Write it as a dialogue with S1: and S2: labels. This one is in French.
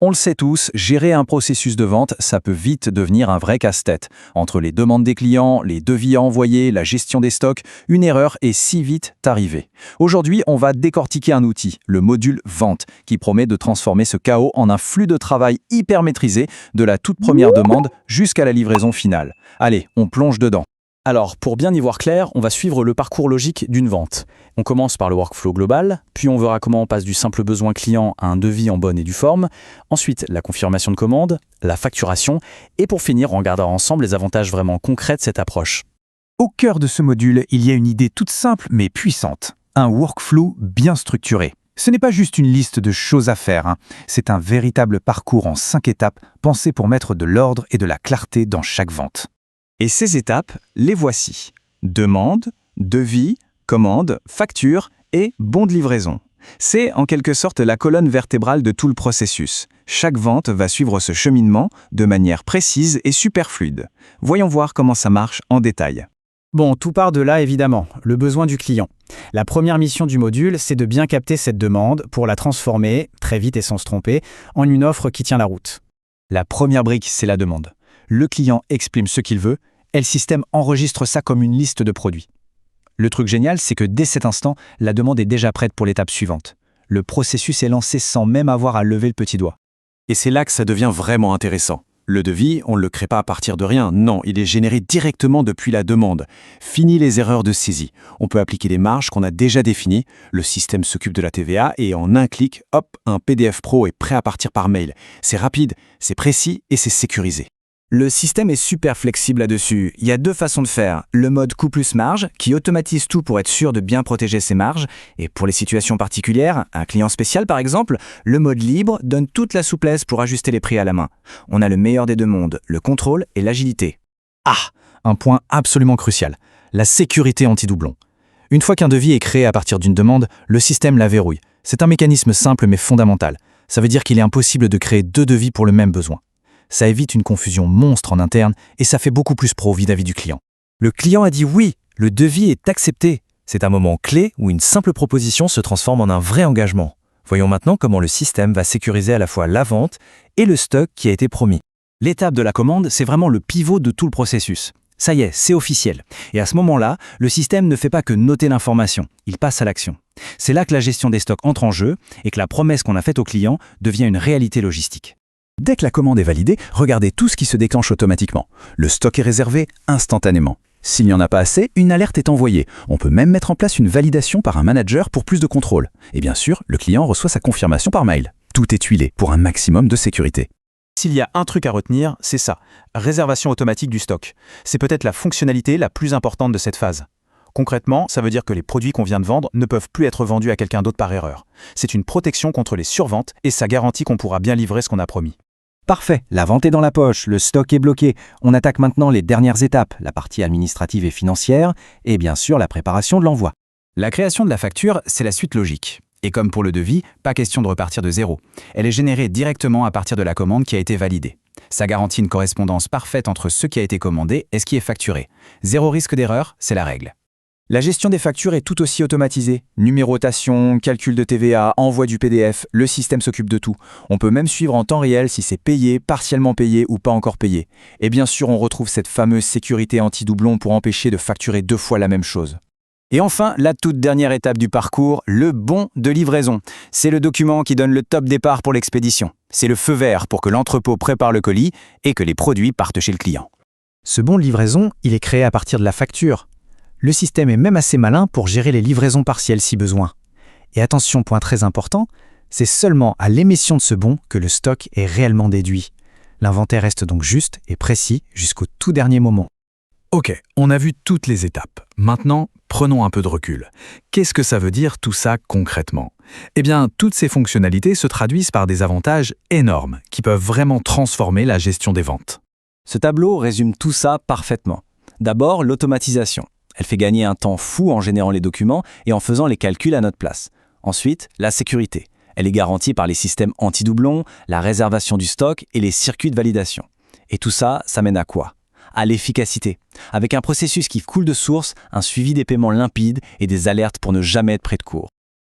S1: On le sait tous, gérer un processus de vente, ça peut vite devenir un vrai casse-tête. Entre les demandes des clients, les devis à envoyer, la gestion des stocks, une erreur est si vite arrivée. Aujourd'hui, on va décortiquer un outil, le module vente, qui promet de transformer ce chaos en un flux de travail hyper maîtrisé, de la toute première demande jusqu'à la livraison finale. Allez, on plonge dedans.
S2: Alors, pour bien y voir clair, on va suivre le parcours logique d'une vente. On commence par le workflow global, puis on verra comment on passe du simple besoin client à un devis en bonne et due forme, ensuite la confirmation de commande, la facturation, et pour finir, on regardera ensemble les avantages vraiment concrets de cette approche.
S3: Au cœur de ce module, il y a une idée toute simple mais puissante, un workflow bien structuré. Ce n'est pas juste une liste de choses à faire, c'est un véritable parcours en 5 étapes pensé pour mettre de l'ordre et de la clarté dans chaque vente.
S1: Et ces étapes, les voici. Demande, devis, commande, facture et bon de livraison. C'est en quelque sorte la colonne vertébrale de tout le processus. Chaque vente va suivre ce cheminement de manière précise et super fluide. Voyons voir comment ça marche en détail.
S2: Bon, tout part de là évidemment, le besoin du client. La première mission du module, c'est de bien capter cette demande pour la transformer, très vite et sans se tromper, en une offre qui tient la route.
S1: La première brique, c'est la demande. Le client exprime ce qu'il veut, et le système enregistre ça comme une liste de produits. Le truc génial, c'est que dès cet instant, la demande est déjà prête pour l'étape suivante. Le processus est lancé sans même avoir à lever le petit doigt.
S4: Et c'est là que ça devient vraiment intéressant. Le devis, on ne le crée pas à partir de rien, non, il est généré directement depuis la demande. Fini les erreurs de saisie. On peut appliquer les marges qu'on a déjà définies, le système s'occupe de la TVA et en un clic, hop, un PDF Pro est prêt à partir par mail. C'est rapide, c'est précis et c'est sécurisé.
S5: Le système est super flexible là-dessus. Il y a deux façons de faire. Le mode coût plus marge, qui automatise tout pour être sûr de bien protéger ses marges. Et pour les situations particulières, un client spécial par exemple, le mode libre donne toute la souplesse pour ajuster les prix à la main. On a le meilleur des deux mondes, le contrôle et l'agilité.
S1: Ah, un point absolument crucial, la sécurité anti-doublon. Une fois qu'un devis est créé à partir d'une demande, le système la verrouille. C'est un mécanisme simple mais fondamental. Ça veut dire qu'il est impossible de créer 2 devis pour le même besoin. Ça évite une confusion monstre en interne et ça fait beaucoup plus pro vis-à-vis du client. Le client a dit oui, le devis est accepté. C'est un moment clé où une simple proposition se transforme en un vrai engagement. Voyons maintenant comment le système va sécuriser à la fois la vente et le stock qui a été promis. L'étape de la commande, c'est vraiment le pivot de tout le processus. Ça y est, c'est officiel. Et à ce moment-là, le système ne fait pas que noter l'information, il passe à l'action. C'est là que la gestion des stocks entre en jeu et que la promesse qu'on a faite au client devient une réalité logistique. Dès que la commande est validée, regardez tout ce qui se déclenche automatiquement. Le stock est réservé instantanément. S'il n'y en a pas assez, une alerte est envoyée. On peut même mettre en place une validation par un manager pour plus de contrôle. Et bien sûr, le client reçoit sa confirmation par mail. Tout est huilé pour un maximum de sécurité.
S2: S'il y a un truc à retenir, c'est ça, réservation automatique du stock. C'est peut-être la fonctionnalité la plus importante de cette phase. Concrètement, ça veut dire que les produits qu'on vient de vendre ne peuvent plus être vendus à quelqu'un d'autre par erreur. C'est une protection contre les surventes et ça garantit qu'on pourra bien livrer ce qu'on a promis.
S3: Parfait, la vente est dans la poche, le stock est bloqué. On attaque maintenant les dernières étapes, la partie administrative et financière, et bien sûr la préparation de l'envoi.
S5: La création de la facture, c'est la suite logique. Et comme pour le devis, pas question de repartir de zéro. Elle est générée directement à partir de la commande qui a été validée. Ça garantit une correspondance parfaite entre ce qui a été commandé et ce qui est facturé. Zéro risque d'erreur, c'est la règle. La gestion des factures est tout aussi automatisée. Numérotation, calcul de TVA, envoi du PDF, le système s'occupe de tout. On peut même suivre en temps réel si c'est payé, partiellement payé ou pas encore payé. Et bien sûr, on retrouve cette fameuse sécurité anti-doublon pour empêcher de facturer 2 fois la même chose. Et enfin, la toute dernière étape du parcours, le bon de livraison. C'est le document qui donne le top départ pour l'expédition. C'est le feu vert pour que l'entrepôt prépare le colis et que les produits partent chez le client.
S3: Ce bon de livraison, il est créé à partir de la facture. Le système est même assez malin pour gérer les livraisons partielles si besoin. Et attention, point très important, c'est seulement à l'émission de ce bon que le stock est réellement déduit. L'inventaire reste donc juste et précis jusqu'au tout dernier moment.
S1: Ok, on a vu toutes les étapes. Maintenant, prenons un peu de recul. Qu'est-ce que ça veut dire tout ça concrètement? Eh bien, toutes ces fonctionnalités se traduisent par des avantages énormes qui peuvent vraiment transformer la gestion des ventes.
S5: Ce tableau résume tout ça parfaitement. D'abord, l'automatisation. Elle fait gagner un temps fou en générant les documents et en faisant les calculs à notre place. Ensuite, la sécurité. Elle est garantie par les systèmes anti-doublons, la réservation du stock et les circuits de validation. Et tout ça, ça mène à quoi? À l'efficacité. Avec un processus qui coule de source, un suivi des paiements limpide et des alertes pour ne jamais être pris de court.